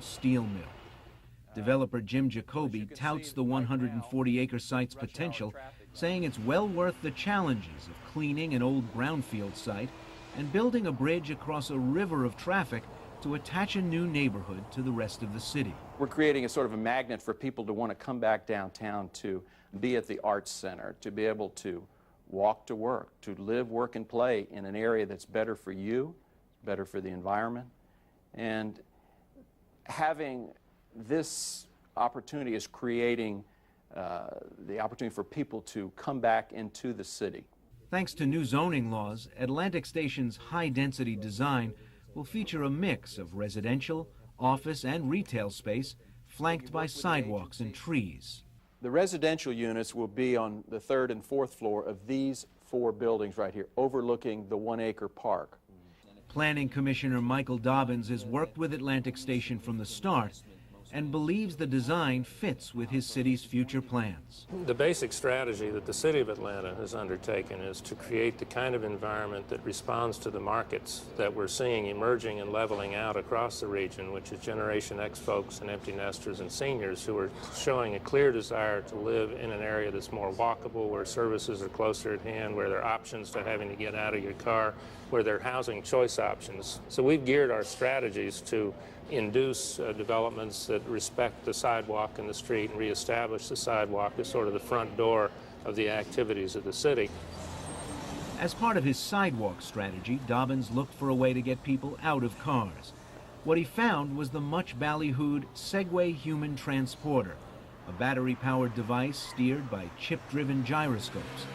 steel mill. Developer Jim Jacoby touts the 140-acre site's potential, saying it's well worth the challenges of cleaning an old brownfield site and building a bridge across a river of traffic to attach a new neighborhood to the rest of the city. We're creating a sort of a magnet for people to want to come back downtown, to be at the Arts Center, to be able to walk to work, to live, work, and play in an area that's better for you, better for the environment. And having this opportunity is creating the opportunity for people to come back into the city. Thanks to new zoning laws, Atlantic Station's high-density design will feature a mix of residential, office, and retail space flanked by sidewalks and trees. The residential units will be on the 3rd and 4th floor of these 4 buildings right here, overlooking the 1-acre park. Planning Commissioner Michael Dobbins has worked with Atlantic Station from the start and believes the design fits with his city's future plans. The basic strategy that the City of Atlanta has undertaken is to create the kind of environment that responds to the markets that we're seeing emerging and leveling out across the region, which is Generation X folks and empty nesters and seniors who are showing a clear desire to live in an area that's more walkable, where services are closer at hand, where there are options to having to get out of your car, where there are housing choice options. So we've geared our strategies to induce developments that respect the sidewalk and the street and reestablish the sidewalk as sort of the front door of the activities of the city. As part of his sidewalk strategy, Dobbins looked for a way to get people out of cars. What he found was the much ballyhooed Segway Human Transporter, a battery-powered device steered by chip-driven gyroscopes.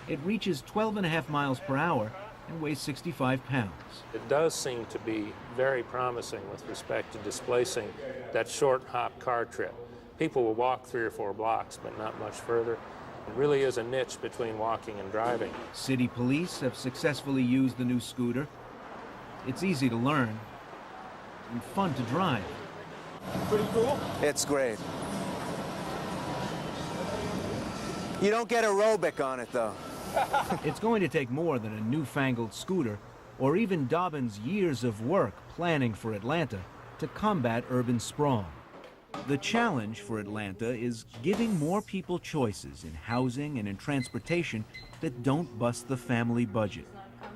It reaches 12.5 miles per hour and weighs 65 pounds. It does seem to be very promising with respect to displacing that short hop car trip. People will walk 3 or 4 blocks, but not much further. It really is a niche between walking and driving. City police have successfully used the new scooter. It's easy to learn and fun to drive. Pretty cool? It's great. You don't get aerobic on it, though. It's going to take more than a newfangled scooter or even Dobbins' years of work planning for Atlanta to combat urban sprawl. The challenge for Atlanta is giving more people choices in housing and in transportation that don't bust the family budget.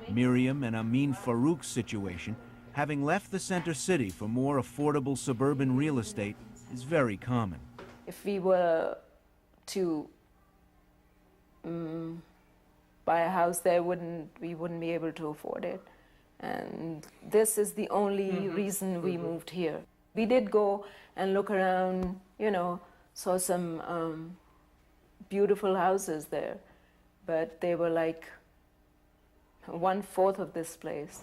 Miriam and Amin Farouk's situation, having left the center city for more affordable suburban real estate, is very common. If we were to buy a house there, we wouldn't be able to afford it. And this is the only reason we moved here. We did go and look around, saw some beautiful houses there, but they were like 1/4 of this place.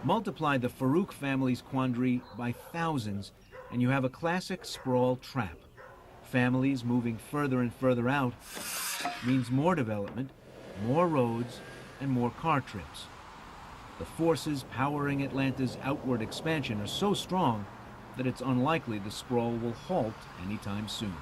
Multiply the Farouk family's quandary by thousands, and you have a classic sprawl trap. Families moving further and further out means more development, more roads, and more car trips. The forces powering Atlanta's outward expansion are so strong that it's unlikely the sprawl will halt anytime soon.